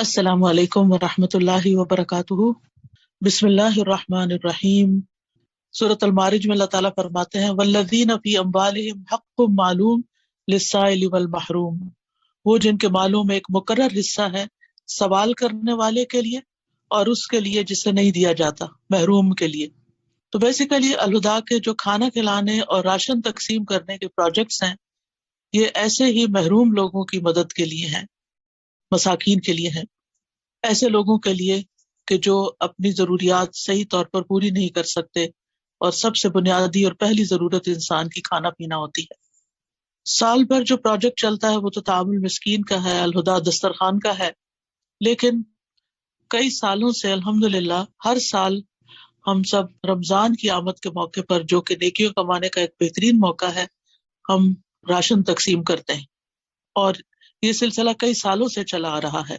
السلام علیکم ورحمۃ اللہ وبرکاتہ۔ بسم اللہ الرحمن الرحیم۔ سورۃ المعارج میں اللہ تعالیٰ فرماتے ہیں والذین فی اموالہم حق معلوم للسائل والمحروم، وہ جن کے مالوں میں ایک مقرر حصہ ہے سوال کرنے والے کے لیے اور اس کے لیے جسے نہیں دیا جاتا، محروم کے لیے۔ تو بیسیکلی الہدا کے جو کھانا کھلانے اور راشن تقسیم کرنے کے پروجیکٹس ہیں، یہ ایسے ہی محروم لوگوں کی مدد کے لیے ہیں، مساکین کے لیے ہیں، ایسے لوگوں کے لیے کہ جو اپنی ضروریات صحیح طور پر پوری نہیں کر سکتے، اور سب سے بنیادی اور پہلی ضرورت انسان کی کھانا پینا ہوتی ہے۔ سال بھر جو پروجیکٹ چلتا ہے وہ تو تعاون المسکین کا ہے، الہدا دسترخوان کا ہے، لیکن کئی سالوں سے الحمدللہ ہر سال ہم سب رمضان کی آمد کے موقع پر، جو کہ نیکیوں کمانے کا ایک بہترین موقع ہے، ہم راشن تقسیم کرتے ہیں، اور یہ سلسلہ کئی سالوں سے چلا آ رہا ہے۔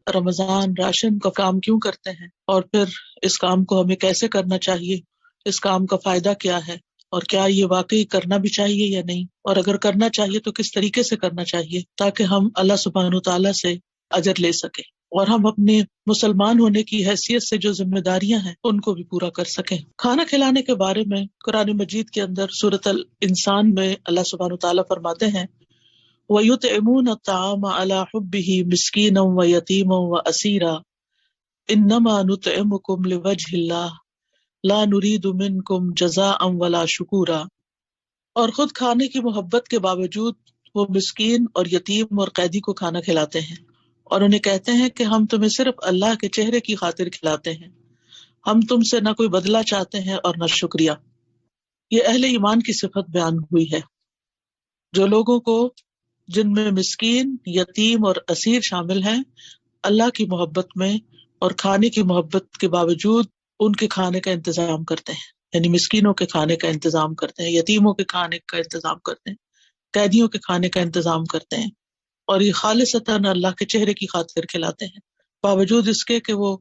رمضان راشن کا کام کیوں کرتے ہیں، اور پھر اس کام کو ہمیں کیسے کرنا چاہیے، اس کام کا فائدہ کیا ہے، اور کیا یہ واقعی کرنا بھی چاہیے یا نہیں، اور اگر کرنا چاہیے تو کس طریقے سے کرنا چاہیے تاکہ ہم اللہ سبحانہ تعالیٰ سے اجر لے سکیں، اور ہم اپنے مسلمان ہونے کی حیثیت سے جو ذمہ داریاں ہیں ان کو بھی پورا کر سکیں۔ کھانا کھلانے کے بارے میں قرآن مجید کے اندر سورۃ الانسان میں اللہ سبحانہ تعالیٰ فرماتے ہیں وَيُطْعِمُونَ الطَّعَامَ عَلَى حُبِّهِ مِسْكِينًا وَيَتِيمًا وَأَسِيرًا إِنَّمَا نُطْعِمُكُمْ لِوَجْهِ اللَّهِ لَا نُرِيدُ مِنْكُمْ جَزَاءً وَلَا شُكُورًا، اور خود کھانے کی محبت کے باوجود وہ مسکین اور یتیم اور قیدی کو کھانا کھلاتے ہیں، اور انہیں کہتے ہیں کہ ہم تمہیں صرف اللہ کے چہرے کی خاطر کھلاتے ہیں، ہم تم سے نہ کوئی بدلہ چاہتے ہیں اور نہ شکریہ۔ یہ اہل ایمان کی صفت بیان ہوئی ہے، جو لوگوں کو، جن میں مسکین، یتیم اور اسیر شامل ہیں، اللہ کی محبت میں اور کھانے کی محبت کے باوجود ان کے کھانے کا انتظام کرتے ہیں، یعنی مسکینوں کے کھانے کا انتظام کرتے ہیں، یتیموں کے کھانے کا انتظام کرتے ہیں، قیدیوں کے کھانے کا انتظام کرتے ہیں، اور یہ خالصتاً اللہ کے چہرے کی خاطر کھلاتے ہیں، باوجود اس کے کہ وہ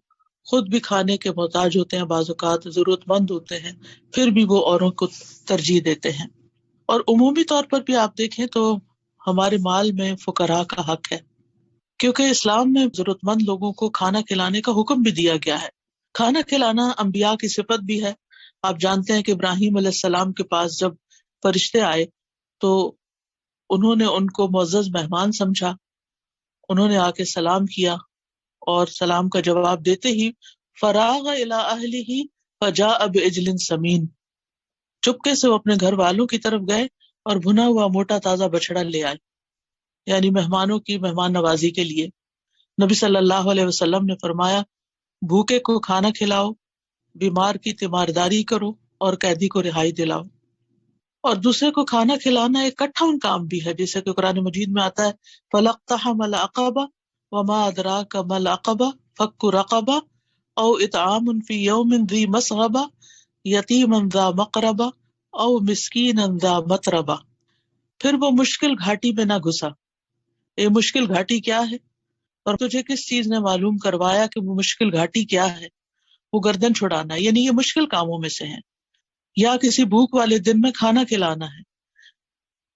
خود بھی کھانے کے محتاج ہوتے ہیں، بعض اوقات ضرورت مند ہوتے ہیں، پھر بھی وہ اوروں کو ترجیح دیتے ہیں۔ اور عمومی طور پر بھی آپ دیکھیں تو ہمارے مال میں فقراء کا حق ہے، کیونکہ اسلام میں ضرورت مند لوگوں کو کھانا کھلانے کا حکم بھی دیا گیا ہے۔ کھانا کھلانا انبیاء کی صفت بھی ہے۔ آپ جانتے ہیں کہ ابراہیم علیہ السلام کے پاس جب فرشتے آئے تو انہوں نے ان کو معزز مہمان سمجھا، انہوں نے آ کے سلام کیا، اور سلام کا جواب دیتے ہی فراغ الی اہلہ فجاء بعجل سمین، چپکے سے وہ اپنے گھر والوں کی طرف گئے اور بھنا ہوا موٹا تازہ بچڑا لے آئے، یعنی مہمانوں کی مہمان نوازی کے لیے۔ نبی صلی اللہ علیہ وسلم نے فرمایا بھوکے کو کھانا کھلاؤ، بیمار کی تیمارداری کرو، اور قیدی کو رہائی دلاؤ۔ اور دوسرے کو کھانا کھلانا ایک کٹھن کام بھی ہے، جیسے کہ قرآن مجید میں آتا ہے فَلَاقْتَحَمَ الْعَقَبَةَ وَمَا أَدْرَاكَ مَا الْعَقَبَةُ فَكُّ رَقَبَةٍ أَوْ إِطْعَامٌ فِي يَوْمٍ ذِي مَسْغَبَةٍ يَتِيمًا ذَا مَقْرَبَةٍ أَوْ مِسْكِينًا ذَا مَتْرَبَةٍ۔ پھر وہ مشکل گھاٹی میں نہ گھسا۔ یہ مشکل گھاٹی کیا ہے، اور تجھے کس چیز نے معلوم کروایا کہ وہ مشکل گھاٹی کیا ہے؟ وہ گردن چھڑانا، یعنی یہ مشکل کاموں میں سے ہے، یا کسی بھوک والے دن میں کھانا کھلانا ہے،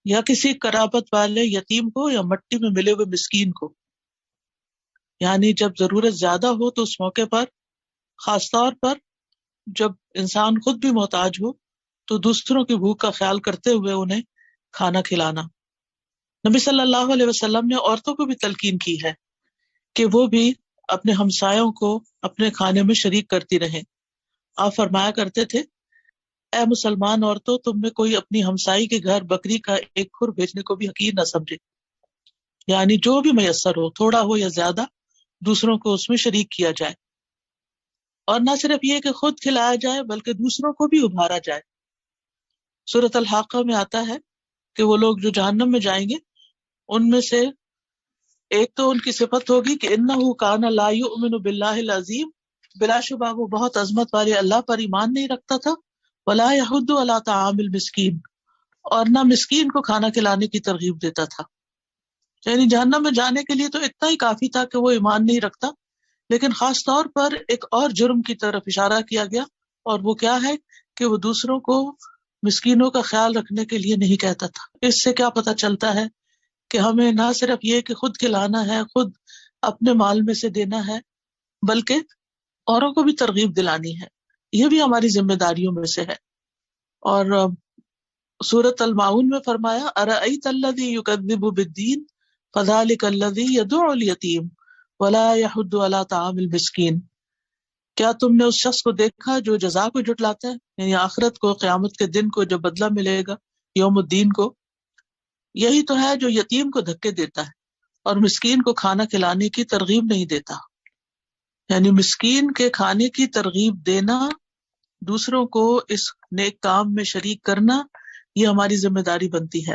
یا کسی قرابت والے یتیم کو، یا مٹی میں ملے ہوئے مسکین کو۔ یعنی جب ضرورت زیادہ ہو تو اس موقع پر، خاص طور پر جب انسان خود بھی محتاج ہو، تو دوسروں کی بھوک کا خیال کرتے ہوئے انہیں کھانا کھلانا۔ نبی صلی اللہ علیہ وسلم نے عورتوں کو بھی تلقین کی ہے کہ وہ بھی اپنے ہمسایوں کو اپنے کھانے میں شریک کرتی رہیں۔ آپ فرمایا کرتے تھے اے مسلمان عورتوں، تم میں کوئی اپنی ہمسائی کے گھر بکری کا ایک کھر بھیجنے کو بھی حقیر نہ سمجھے، یعنی جو بھی میسر ہو، تھوڑا ہو یا زیادہ، دوسروں کو اس میں شریک کیا جائے، اور نہ صرف یہ کہ خود کھلایا جائے بلکہ دوسروں کو بھی ابھارا جائے۔ سورۃ الحاقہ میں آتا ہے کہ وہ لوگ جو جہنم میں جائیں گے، ان میں سے ایک تو ان کی صفت ہوگی کہ انہ کان لا یؤمن باللہ العظیم، بلا شبہ وہ بہت عظمت والے اللہ پر ایمان نہیں رکھتا تھا، ولا یحض علی طعام المسکین، اور نہ مسکین کو کھانا کھلانے کی ترغیب دیتا تھا۔ یعنی جہنم میں جانے کے لیے تو اتنا ہی کافی تھا کہ وہ ایمان نہیں رکھتا، لیکن خاص طور پر ایک اور جرم کی طرف اشارہ کیا گیا، اور وہ کیا ہے کہ وہ دوسروں کو، مسکینوں کا خیال رکھنے کے لیے نہیں کہتا تھا۔ اس سے کیا پتہ چلتا ہے کہ ہمیں نہ صرف یہ کہ خود کھلانا ہے، خود اپنے مال میں سے دینا ہے بلکہ اوروں کو بھی ترغیب دلانی ہے، یہ بھی ہماری ذمہ داریوں میں سے ہے۔ اور سورۃ المعون میں فرمایا ارأیت الذی یکذب بالدین فذلک الذی یدعو الیتیم ولا یحض علی طعام المسکین، کیا تم نے اس شخص کو دیکھا جو جزا کو جھٹلاتا ہے، یعنی آخرت کو، قیامت کے دن کو جب بدلہ ملے گا، یوم الدین کو، یہی تو ہے جو یتیم کو دھکے دیتا ہے اور مسکین کو کھانا کھلانے کی ترغیب نہیں دیتا۔ یعنی مسکین کے کھانے کی ترغیب دینا، دوسروں کو اس نیک کام میں شریک کرنا، یہ ہماری ذمہ داری بنتی ہے۔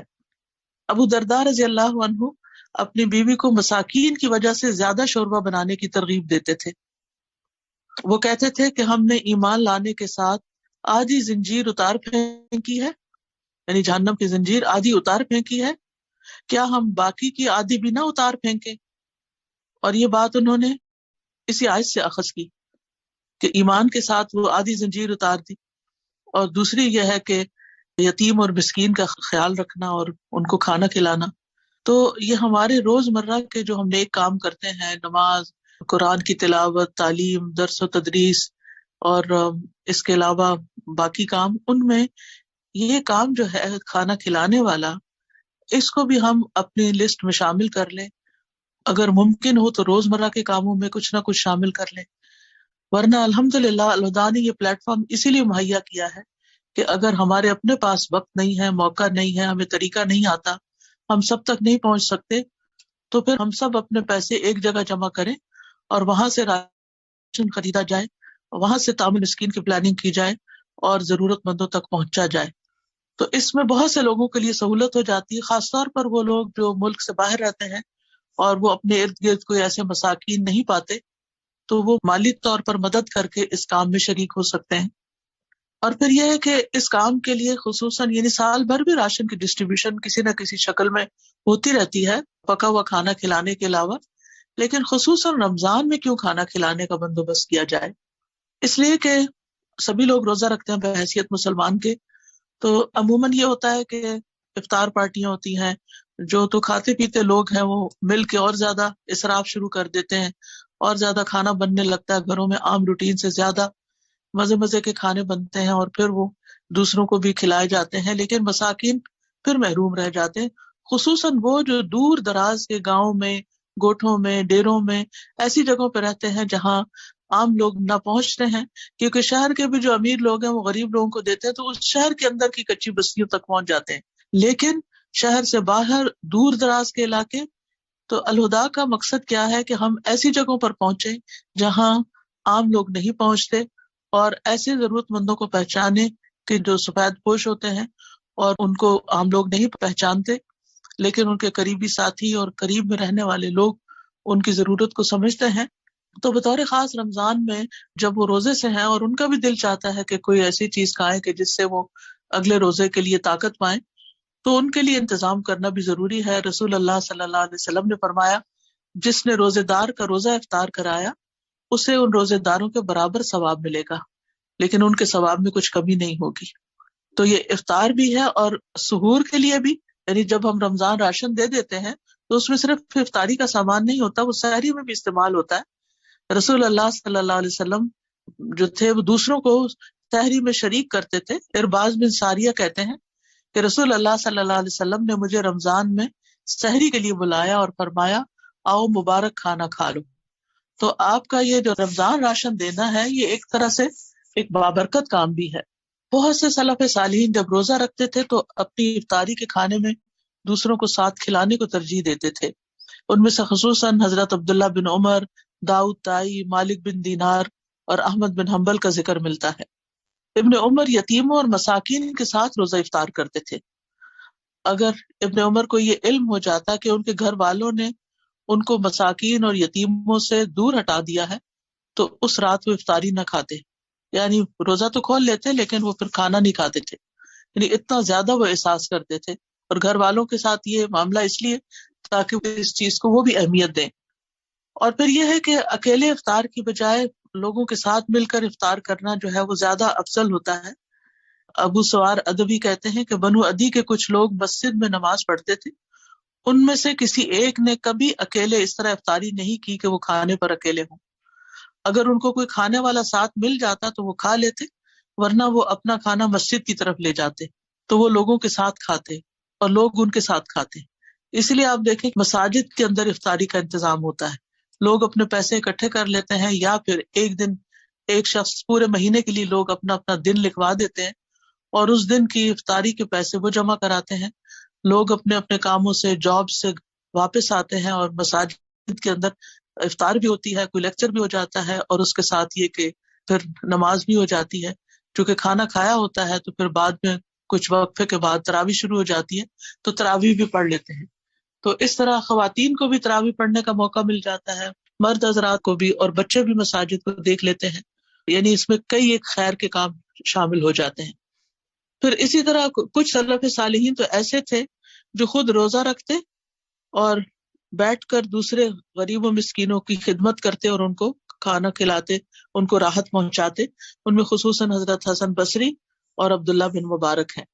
ابو درداء رضی اللہ عنہ اپنی بیوی کو مساکین کی وجہ سے زیادہ شوربہ بنانے کی ترغیب دیتے تھے۔ وہ کہتے تھے کہ ہم نے ایمان لانے کے ساتھ آدھی زنجیر اتار پھینکی ہے، یعنی جہنم کی زنجیر آدھی اتار پھینکی ہے، کیا ہم باقی کی آدھی بھی نہ اتار پھینکیں؟ اور یہ بات انہوں نے اسی آیت سے اخذ کی کہ ایمان کے ساتھ وہ آدھی زنجیر اتار دی، اور دوسری یہ ہے کہ یتیم اور مسکین کا خیال رکھنا اور ان کو کھانا کھلانا۔ تو یہ ہمارے روزمرہ کے جو ہم نیک کام کرتے ہیں، نماز، قرآن کی تلاوت، تعلیم، درس و تدریس، اور اس کے علاوہ باقی کام، ان میں یہ کام جو ہے کھانا کھلانے والا، اس کو بھی ہم اپنی لسٹ میں شامل کر لیں۔ اگر ممکن ہو تو روزمرہ کے کاموں میں کچھ نہ کچھ شامل کر لیں، ورنہ الحمدللہ الہدیٰ نے یہ پلیٹ فارم اسی لیے مہیا کیا ہے کہ اگر ہمارے اپنے پاس وقت نہیں ہے، موقع نہیں ہے، ہمیں طریقہ نہیں آتا، ہم سب تک نہیں پہنچ سکتے، تو پھر ہم سب اپنے پیسے ایک جگہ جمع کریں اور وہاں سے راشن خریدا جائے، وہاں سے تعام مسکین کی پلاننگ کی جائے اور ضرورت مندوں تک پہنچا جائے۔ تو اس میں بہت سے لوگوں کے لیے سہولت ہو جاتی ہے، خاص طور پر وہ لوگ جو ملک سے باہر رہتے ہیں اور وہ اپنے ارد گرد کوئی ایسے مساکین نہیں پاتے، تو وہ مالی طور پر مدد کر کے اس کام میں شریک ہو سکتے ہیں۔ اور پھر یہ ہے کہ اس کام کے لیے خصوصاً یعنی سال بھر بھی راشن کی ڈسٹریبیوشن کسی نہ کسی شکل میں ہوتی رہتی ہے، پکا ہوا کھانا کھلانے کے علاوہ، لیکن خصوصاً رمضان میں کیوں کھانا کھلانے کا بندوبست کیا جائے؟ اس لیے کہ سبھی لوگ روزہ رکھتے ہیں بحیثیت مسلمان کے، تو عموماً یہ ہوتا ہے کہ افطار پارٹیاں ہوتی ہیں، جو تو کھاتے پیتے لوگ ہیں وہ مل کے اور زیادہ اسراف شروع کر دیتے ہیں، اور زیادہ کھانا بننے لگتا ہے گھروں میں، عام روٹین سے زیادہ مزے مزے کے کھانے بنتے ہیں اور پھر وہ دوسروں کو بھی کھلائے جاتے ہیں، لیکن مساکین پھر محروم رہ جاتے ہیں، خصوصاً وہ جو دور دراز کے گاؤں میں، گوٹھوں میں، ڈیروں میں، ایسی جگہوں پہ رہتے ہیں جہاں عام لوگ نہ پہنچتے ہیں، کیونکہ شہر کے بھی جو امیر لوگ ہیں وہ غریب لوگوں کو دیتے ہیں تو اس شہر کے اندر کی کچی بستیوں تک پہنچ جاتے ہیں، لیکن شہر سے باہر دور دراز کے علاقے، تو الہدیٰ کا مقصد کیا ہے کہ ہم ایسی جگہوں پر پہنچیں جہاں عام لوگ نہیں پہنچتے، اور ایسے ضرورت مندوں کو پہچانے کہ جو سفید پوش ہوتے ہیں اور ان کو عام لوگ نہیں پہچانتے، لیکن ان کے قریبی ساتھی اور قریب میں رہنے والے لوگ ان کی ضرورت کو سمجھتے ہیں۔ تو بطور خاص رمضان میں جب وہ روزے سے ہیں اور ان کا بھی دل چاہتا ہے کہ کوئی ایسی چیز کھائیں کہ جس سے وہ اگلے روزے کے لیے طاقت پائیں، تو ان کے لیے انتظام کرنا بھی ضروری ہے۔ رسول اللہ صلی اللہ علیہ وسلم نے فرمایا، جس نے روزے دار کا روزہ افطار کرایا اسے ان روزے داروں کے برابر ثواب ملے گا، لیکن ان کے ثواب میں کچھ کمی نہیں ہوگی۔ تو یہ افطار بھی ہے، اور سحور کے لیے بھی، یعنی جب ہم رمضان راشن دے دیتے ہیں تو اس میں صرف افطاری کا سامان نہیں ہوتا، وہ سحری میں بھی استعمال ہوتا ہے۔ رسول اللہ صلی اللہ علیہ وسلم جو تھے وہ دوسروں کو سحری میں شریک کرتے تھے۔ ارباز بن ساریہ کہتے ہیں کہ رسول اللہ صلی اللہ علیہ وسلم نے مجھے رمضان میں سحری کے لیے بلایا اور فرمایا، آؤ مبارک کھانا کھا لو۔ تو آپ کا یہ جو رمضان راشن دینا ہے یہ ایک طرح سے ایک بابرکت کام بھی ہے۔ بہت سے سلف صالحین جب روزہ رکھتے تھے تو اپنی افطاری کے کھانے میں دوسروں کو ساتھ کھلانے کو ترجیح دیتے تھے۔ ان میں سے خصوصاً حضرت عبداللہ بن عمر، داؤد طائی، مالک بن دینار اور احمد بن حنبل کا ذکر ملتا ہے۔ ابن عمر یتیموں اور مساکین کے ساتھ روزہ افطار کرتے تھے۔ اگر ابن عمر کو یہ علم ہو جاتا کہ ان کے گھر والوں نے ان کو مساکین اور یتیموں سے دور ہٹا دیا ہے تو اس رات وہ افطاری نہ کھاتے، یعنی روزہ تو کھول لیتے لیکن وہ پھر کھانا نہیں کھاتے تھے، یعنی اتنا زیادہ وہ احساس کرتے تھے۔ اور گھر والوں کے ساتھ یہ معاملہ اس لیے تاکہ اس چیز کو وہ بھی اہمیت دیں۔ اور پھر یہ ہے کہ اکیلے افطار کی بجائے لوگوں کے ساتھ مل کر افطار کرنا جو ہے وہ زیادہ افضل ہوتا ہے۔ ابو سوار ادبی کہتے ہیں کہ بنو عدی کے کچھ لوگ مسجد میں نماز پڑھتے تھے ان میں سے کسی ایک نے کبھی اکیلے اس طرح افطاری نہیں کی کہ وہ کھانے پر اکیلے ہوں. اگر ان کو کوئی کھانے والا ساتھ مل جاتا تو وہ کھا لیتے، ورنہ وہ اپنا کھانا مسجد کی طرف لے جاتے تو وہ لوگوں کے ساتھ کھاتے اور لوگ ان کے ساتھ کھاتے. اس لیے آپ دیکھیں مساجد کے اندر افطاری کا انتظام ہوتا ہے. لوگ اپنے پیسے اکٹھے کر لیتے ہیں، یا پھر ایک دن ایک شخص پورے مہینے کے لیے لوگ اپنا اپنا دن لکھوا دیتے ہیں اور اس دن کی افطاری کے پیسے وہ جمع کراتے ہیں. لوگ اپنے اپنے کاموں سے، جاب سے واپس آتے ہیں اور مساجد کے اندر افطار بھی ہوتی ہے، کوئی لیکچر بھی ہو جاتا ہے، اور اس کے ساتھ یہ کہ پھر نماز بھی ہو جاتی ہے. چونکہ کھانا کھایا ہوتا ہے تو پھر بعد میں کچھ وقفے کے بعد تراویح شروع ہو جاتی ہے تو تراویح بھی پڑھ لیتے ہیں. تو اس طرح خواتین کو بھی تراویح پڑھنے کا موقع مل جاتا ہے، مرد حضرات کو بھی، اور بچے بھی مساجد کو دیکھ لیتے ہیں. یعنی اس میں کئی ایک خیر کے کام شامل ہو جاتے ہیں. پھر اسی طرح کچھ سلف صالحین تو ایسے تھے جو خود روزہ رکھتے اور بیٹھ کر دوسرے غریب و مسکینوں کی خدمت کرتے اور ان کو کھانا کھلاتے، ان کو راحت پہنچاتے. ان میں خصوصاً حضرت حسن بصری اور عبداللہ بن مبارک ہیں.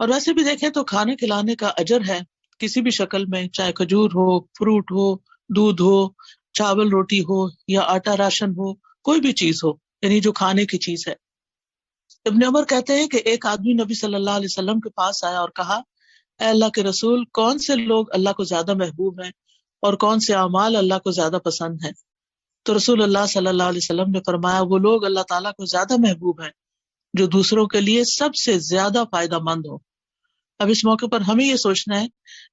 اور ویسے بھی دیکھیں تو کھانا کھلانے کا اجر ہے کسی بھی شکل میں، چاہے کھجور ہو، فروٹ ہو، دودھ ہو، چاول روٹی ہو، یا آٹا راشن ہو، کوئی بھی چیز ہو، یعنی جو کھانے کی چیز ہے. ابن عمر کہتے ہیں کہ ایک آدمی نبی صلی اللہ علیہ وسلم کے پاس آیا اور کہا، اے اللہ کے رسول، کون سے لوگ اللہ کو زیادہ محبوب ہیں اور کون سے اعمال اللہ کو زیادہ پسند ہیں؟ تو رسول اللہ صلی اللہ علیہ وسلم نے فرمایا، وہ لوگ اللہ تعالیٰ کو زیادہ محبوب ہیں جو دوسروں کے لیے سب سے زیادہ فائدہ مند ہو. اب اس موقع پر ہمیں یہ سوچنا ہے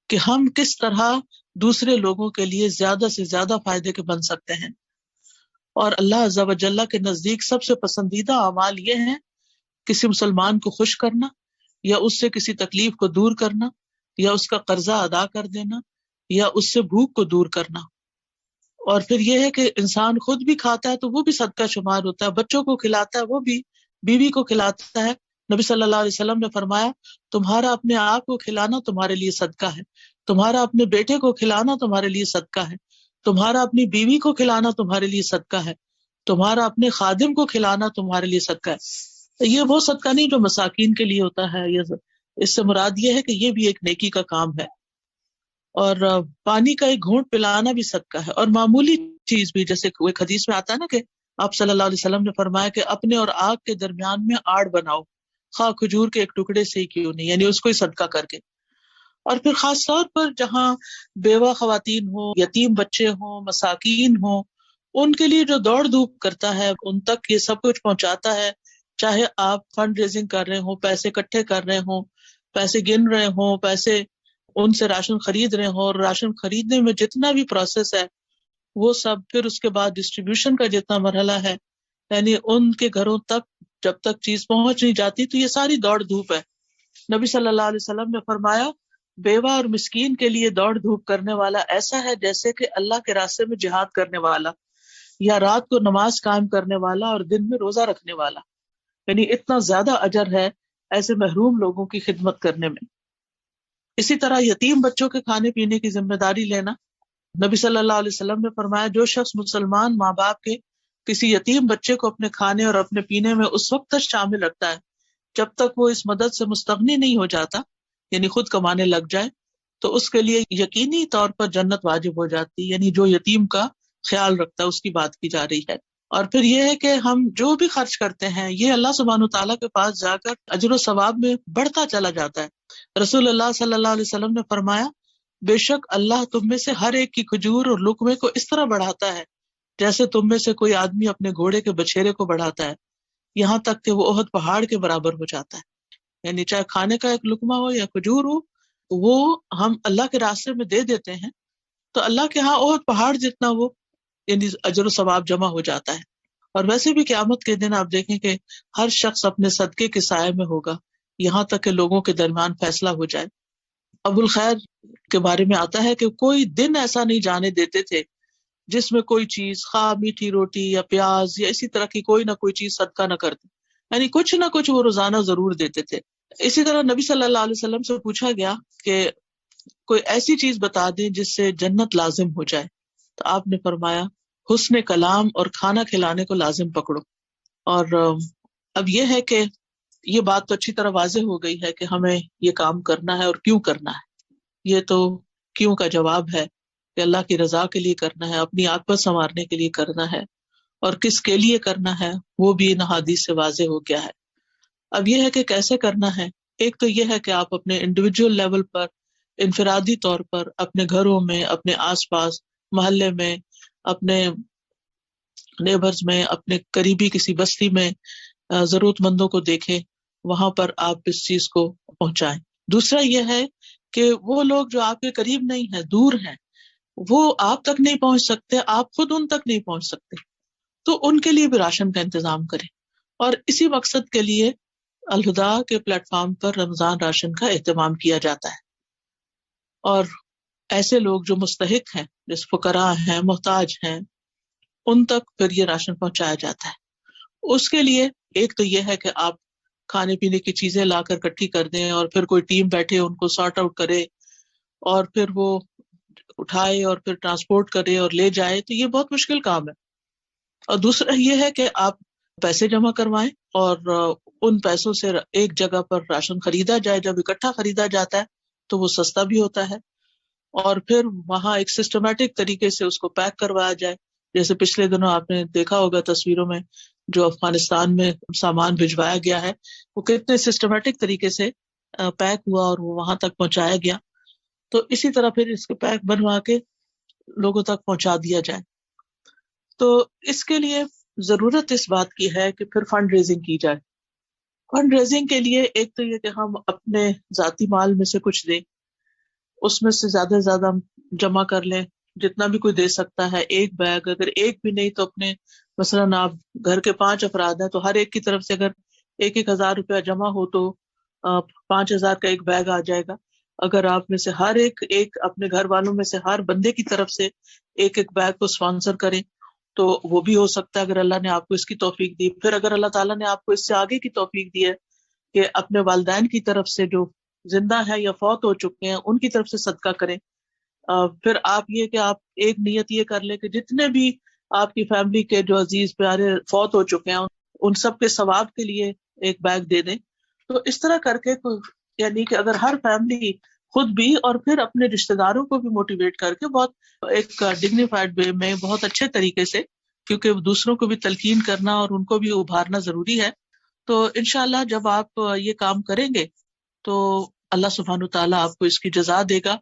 کہ ہم کس طرح دوسرے لوگوں کے لیے زیادہ سے زیادہ فائدے کے بن سکتے ہیں. اور اللہ عز و جل کے نزدیک سب سے پسندیدہ اعمال یہ ہیں: کسی مسلمان کو خوش کرنا، یا اس سے کسی تکلیف کو دور کرنا، یا اس کا قرضہ ادا کر دینا، یا اس سے بھوک کو دور کرنا. اور پھر یہ ہے کہ انسان خود بھی کھاتا ہے تو وہ بھی صدقہ شمار ہوتا ہے، بچوں کو کھلاتا ہے وہ بھی، بیوی کو کھلاتا ہے. نبی صلی اللہ علیہ وسلم نے فرمایا، تمہارا اپنے آپ کو کھلانا تمہارے لیے صدقہ ہے، تمہارا اپنے بیٹے کو کھلانا تمہارے لیے صدقہ ہے، تمہارا اپنی بیوی کو کھلانا تمہارے لیے صدقہ ہے، تمہارا اپنے خادم کو کھلانا تمہارے لیے صدقہ ہے. یہ وہ صدقہ نہیں جو مساکین کے لیے ہوتا ہے، اس سے مراد یہ ہے کہ یہ بھی ایک نیکی کا کام ہے. اور پانی کا ایک گھونٹ پلانا بھی صدقہ ہے. اور معمولی چیز بھی، جیسے ایک حدیث میں آتا ہے نا کہ آپ صلی اللہ علیہ وسلم نے فرمایا کہ اپنے اور آگ کے درمیان میں آڑ بناؤ، خواہ کھجور کے ایک ٹکڑے سے ہی کیوں نہیں، یعنی اس کو ہی صدقہ کر کے. اور پھر خاص طور پر جہاں بیوہ خواتین ہوں، یتیم بچے ہوں، مساکین ہوں، ان کے لیے جو دوڑ دھوپ کرتا ہے، ان تک یہ سب کچھ پہنچاتا ہے، چاہے آپ فنڈ ریزنگ کر رہے ہوں، پیسے اکٹھے کر رہے ہوں، پیسے گن رہے ہوں، پیسے ان سے راشن خرید رہے ہوں، اور راشن خریدنے میں جتنا بھی پروسیس ہے وہ سب، پھر اس کے بعد ڈسٹریبیوشن کا جتنا مرحلہ ہے، یعنی ان کے گھروں تک جب تک چیز پہنچ نہیں جاتی تو یہ ساری دوڑ دھوپ ہے. نبی صلی اللہ علیہ وسلم نے فرمایا، بیوہ اور مسکین کے لیے دوڑ دھوپ کرنے والا ایسا ہے جیسے کہ اللہ کے راستے میں جہاد کرنے والا، یا رات کو نماز قائم کرنے والا اور دن میں روزہ رکھنے والا. یعنی اتنا زیادہ اجر ہے ایسے محروم لوگوں کی خدمت کرنے میں. اسی طرح یتیم بچوں کے کھانے پینے کی ذمہ داری لینا، نبی صلی اللہ علیہ وسلم نے فرمایا، جو شخص مسلمان ماں باپ کے کسی یتیم بچے کو اپنے کھانے اور اپنے پینے میں اس وقت تک شامل رکھتا ہے جب تک وہ اس مدد سے مستغنی نہیں ہو جاتا، یعنی خود کمانے لگ جائے، تو اس کے لیے یقینی طور پر جنت واجب ہو جاتی. یعنی جو یتیم کا خیال رکھتا ہے اس کی بات کی جا رہی ہے. اور پھر یہ ہے کہ ہم جو بھی خرچ کرتے ہیں یہ اللہ سبحانہ تعالیٰ کے پاس جا کر اجر و ثواب میں بڑھتا چلا جاتا ہے. رسول اللہ صلی اللہ علیہ وسلم نے فرمایا، بے شک اللہ تم میں سے ہر ایک کی کھجور اور لقمے کو اس طرح بڑھاتا ہے جیسے تم میں سے کوئی آدمی اپنے گھوڑے کے بچھیرے کو بڑھاتا ہے، یہاں تک کہ وہ احد پہاڑ کے برابر ہو جاتا ہے. یعنی چاہے کھانے کا ایک لقمہ ہو یا کھجور ہو، وہ ہم اللہ کے راستے میں دے دیتے ہیں تو اللہ کے ہاں احد پہاڑ جتنا وہ یعنی اجر و ثواب جمع ہو جاتا ہے. اور ویسے بھی قیامت کے دن آپ دیکھیں کہ ہر شخص اپنے صدقے کے سائے میں ہوگا، یہاں تک کہ لوگوں کے درمیان فیصلہ ہو جائے. ابو الخیر کے بارے میں آتا ہے کہ کوئی دن ایسا نہیں جانے دیتے تھے جس میں کوئی چیز، خواہ میٹھی روٹی یا پیاز یا اسی طرح کی کوئی نہ کوئی چیز صدقہ نہ کرتے، یعنی کچھ نہ کچھ وہ روزانہ ضرور دیتے تھے. اسی طرح نبی صلی اللہ علیہ وسلم سے پوچھا گیا کہ کوئی ایسی چیز بتا دیں جس سے جنت لازم ہو جائے، تو آپ نے فرمایا، حسن کلام اور کھانا کھلانے کو لازم پکڑو. اور اب یہ ہے کہ یہ بات تو اچھی طرح واضح ہو گئی ہے کہ ہمیں یہ کام کرنا ہے اور کیوں کرنا ہے. یہ تو کیوں کا جواب ہے کہ اللہ کی رضا کے لیے کرنا ہے، اپنی عاقبت سنوارنے کے لیے کرنا ہے، اور کس کے لیے کرنا ہے وہ بھی ان حدیث سے واضح ہو گیا ہے۔ اب یہ ہے کہ کیسے کرنا ہے۔ ایک تو یہ ہے کہ آپ اپنے انڈیویجول لیول پر، انفرادی طور پر، اپنے گھروں میں، اپنے آس پاس محلے میں، اپنے نیبرز میں، اپنے قریبی کسی بستی میں ضرورت مندوں کو دیکھیں، وہاں پر آپ اس چیز کو پہنچائیں۔ دوسرا یہ ہے کہ وہ لوگ جو آپ کے قریب نہیں ہیں، دور ہیں، وہ آپ تک نہیں پہنچ سکتے، آپ خود ان تک نہیں پہنچ سکتے، تو ان کے لیے بھی راشن کا انتظام کریں۔ اور اسی مقصد کے لیے الہدا کے پلیٹ فارم پر رمضان راشن کا اہتمام کیا جاتا ہے، اور ایسے لوگ جو مستحق ہیں، جیسے فقراء ہیں، محتاج ہیں، ان تک پھر یہ راشن پہنچایا جاتا ہے۔ اس کے لیے ایک تو یہ ہے کہ آپ کھانے پینے کی چیزیں لا کر اکٹھی کر دیں، اور پھر کوئی ٹیم بیٹھے ان کو سارٹ آؤٹ کرے، اور پھر وہ اٹھائے اور پھر ٹرانسپورٹ کرے اور لے جائے، تو یہ بہت مشکل کام ہے۔ اور دوسرا یہ ہے کہ آپ پیسے جمع کروائیں، اور ان پیسوں سے ایک جگہ پر راشن خریدا جائے۔ جب اکٹھا خریدا جاتا ہے تو وہ سستا بھی ہوتا ہے، اور پھر وہاں ایک سسٹمیٹک طریقے سے اس کو پیک کروایا جائے۔ جیسے پچھلے دنوں آپ نے دیکھا ہوگا تصویروں میں، جو افغانستان میں سامان بھجوایا گیا ہے، وہ کتنے سسٹمیٹک طریقے سے پیک ہوا اور وہ وہاں تک پہنچایا گیا۔ تو اسی طرح پھر اس کے پیک بنوا کے لوگوں تک پہنچا دیا جائے۔ تو اس کے لیے ضرورت اس بات کی ہے کہ پھر فنڈ ریزنگ کی جائے۔ فنڈ ریزنگ کے لیے ایک تو یہ کہ ہم اپنے ذاتی مال میں سے کچھ دیں، اس میں سے زیادہ سے زیادہ جمع کر لیں، جتنا بھی کوئی دے سکتا ہے۔ ایک بیگ، اگر ایک بھی نہیں تو اپنے، مثلاً آپ گھر کے 5 افراد ہیں تو ہر ایک کی طرف سے اگر 1,000 روپیہ جمع ہو تو 5,000 کا ایک بیگ آ جائے گا۔ اگر آپ میں سے ہر ایک اپنے گھر والوں میں سے ہر بندے کی طرف سے ایک بیگ کو اسپانسر کریں تو وہ بھی ہو سکتا ہے، اگر اللہ نے آپ کو اس کی توفیق دی۔ پھر اگر اللہ تعالیٰ نے آپ کو اس سے آگے کی توفیق دی ہے کہ اپنے والدین کی طرف سے جو زندہ ہے یا فوت ہو چکے ہیں ان کی طرف سے صدقہ کریں۔ پھر آپ یہ کہ آپ ایک نیت یہ کر لیں کہ جتنے بھی آپ کی فیملی کے جو عزیز پیارے فوت ہو چکے ہیں ان سب کے ثواب کے لیے ایک بیگ دے دیں۔ تو اس طرح کر کے یعنی کہ اگر ہر فیملی خود بھی اور پھر اپنے رشتہ داروں کو بھی موٹیویٹ کر کے بہت ایک ڈگنیفائڈ وے میں، بہت اچھے طریقے سے، کیونکہ دوسروں کو بھی تلقین کرنا اور ان کو بھی ابھارنا ضروری ہے۔ تو انشاءاللہ جب آپ یہ کام کریں گے تو اللہ سبحانہ تعالیٰ آپ کو اس کی جزا دے گا۔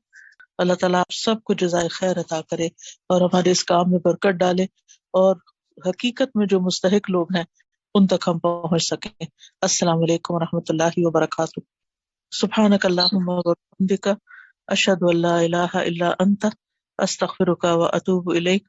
اللہ تعالیٰ آپ سب کو جزائے خیر عطا کرے اور ہمارے اس کام میں برکت ڈالے، اور حقیقت میں جو مستحق لوگ ہیں ان تک ہم پہنچ سکیں۔ السلام علیکم ورحمۃ اللہ وبرکاتہ۔ سبحانک اللہم وبحمدک، اشہد ان لا الہ الا انت، استغفرک واتوب الیک۔